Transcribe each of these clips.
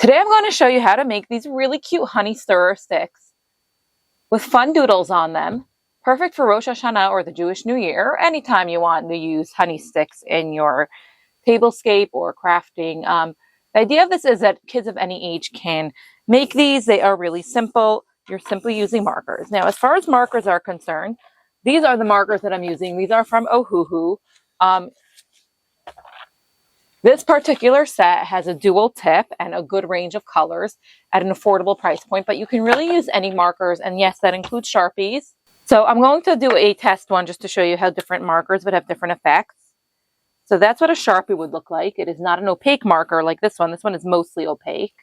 Today I'm going to show you how to make these really cute honey stirrer sticks with fun doodles on them. Perfect for Rosh Hashanah or the Jewish New Year, or anytime you want to use honey sticks in your tablescape or crafting. The idea of this is that kids of any age can make these. They are really simple. You're simply using markers. Now, as far as markers are concerned, these are the markers that I'm using. These are from Ohuhu. This particular set has a dual tip and a good range of colors at an affordable price point, but you can really use any markers, and yes, that includes Sharpies. So I'm going to do a test one just to show you how different markers would have different effects. So that's what a Sharpie would look like. It is not an opaque marker like this one. This one is mostly opaque.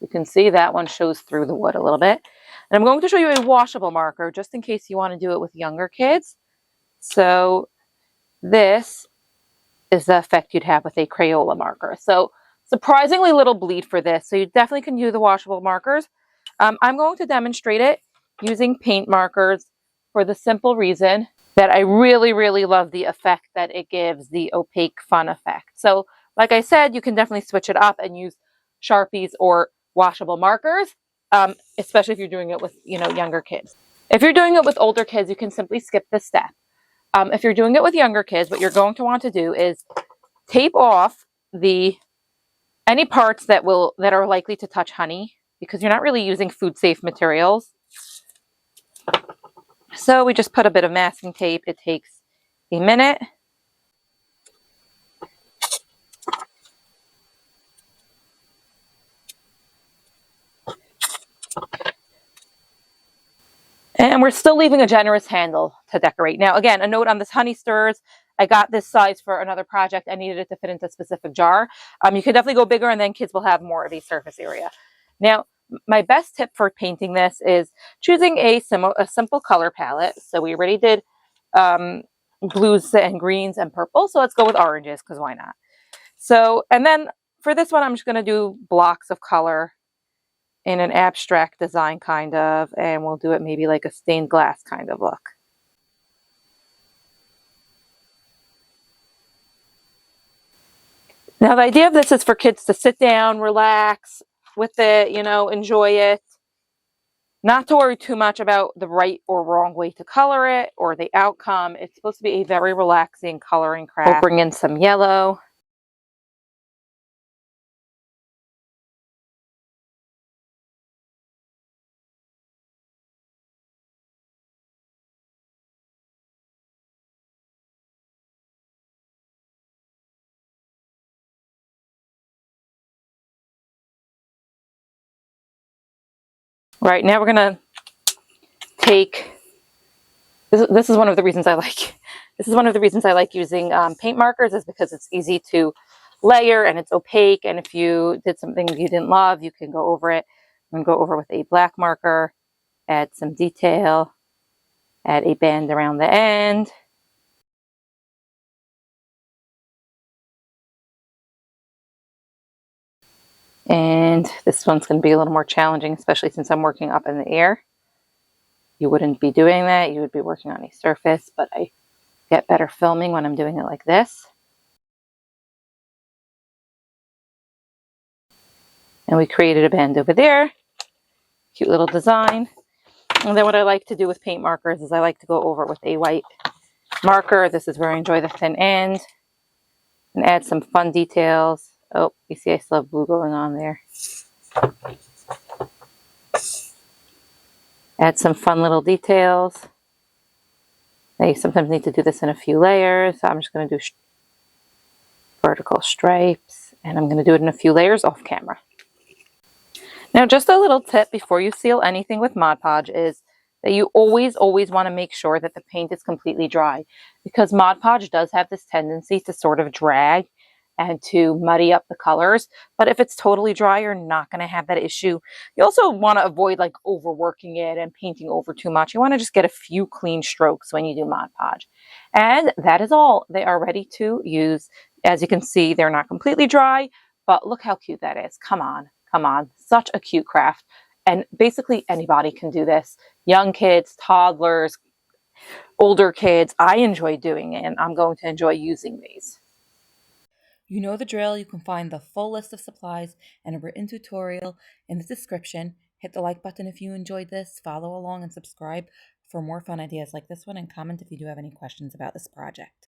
You can see that one shows through the wood a little bit. And I'm going to show you a washable marker just in case you want to do it with younger kids. So this is the effect you'd have with a Crayola marker. So surprisingly little bleed for this. So you definitely can use the washable markers. I'm going to demonstrate it using paint markers for the simple reason that I really, really love the effect that it gives, the opaque fun effect. So like I said, you can definitely switch it up and use Sharpies or washable markers, especially if you're doing it with, younger kids. If you're doing it with older kids, you can simply skip this step. If you're doing it with younger kids, what you're going to want to do is tape off any parts that are likely to touch honey, because you're not really using food safe materials. So we just put a bit of masking tape. It takes a minute. And we're still leaving a generous handle to decorate. Now, again, a note on this honey stirrers. I got this size for another project. I needed it to fit into a specific jar. You could definitely go bigger, and then kids will have more of a surface area. Now, my best tip for painting this is choosing a simple color palette. So we already did blues and greens and purple. So let's go with oranges, because why not? So, and then for this one, I'm just going to do blocks of color in an abstract design kind of, and we'll do it maybe like a stained glass kind of look. Now the idea of this is for kids to sit down, relax with it, enjoy it. Not to worry too much about the right or wrong way to color it or the outcome. It's supposed to be a very relaxing coloring craft. We'll bring in some yellow. Right, now we're gonna take, this is one of the reasons I like using paint markers, is because it's easy to layer and it's opaque, and if you did something you didn't love, you can go over it. I'm gonna go over with a black marker, add some detail, add a band around the end. And this one's going to be a little more challenging, especially since I'm working up in the air. You wouldn't be doing that. You would be working on a surface, but I get better filming when I'm doing it like this. And we created a band over there. Cute little design. And then what I like to do with paint markers is I like to go over it with a white marker. This is where I enjoy the thin end. And add some fun details. Oh, you see I still have blue going on there. Add some fun little details. Now you sometimes need to do this in a few layers. So I'm just going to do vertical stripes, and I'm going to do it in a few layers off camera. Now, just a little tip before you seal anything with Mod Podge is that you always want to make sure that the paint is completely dry, because Mod Podge does have this tendency to sort of drag and to muddy up the colors. But if it's totally dry, you're not going to have that issue. You also want to avoid like overworking it and painting over too much. You want to just get a few clean strokes when you do Mod Podge. And that is all. They are ready to use. As you can see, they're not completely dry, but look how cute that is. Come on, come on. Such a cute craft. And basically anybody can do this. Young kids, toddlers, older kids. I enjoy doing it, and I'm going to enjoy using these. You know the drill. You can find the full list of supplies and a written tutorial in the description. Hit the like button if you enjoyed this, follow along and subscribe for more fun ideas like this one, and comment if you do have any questions about this project.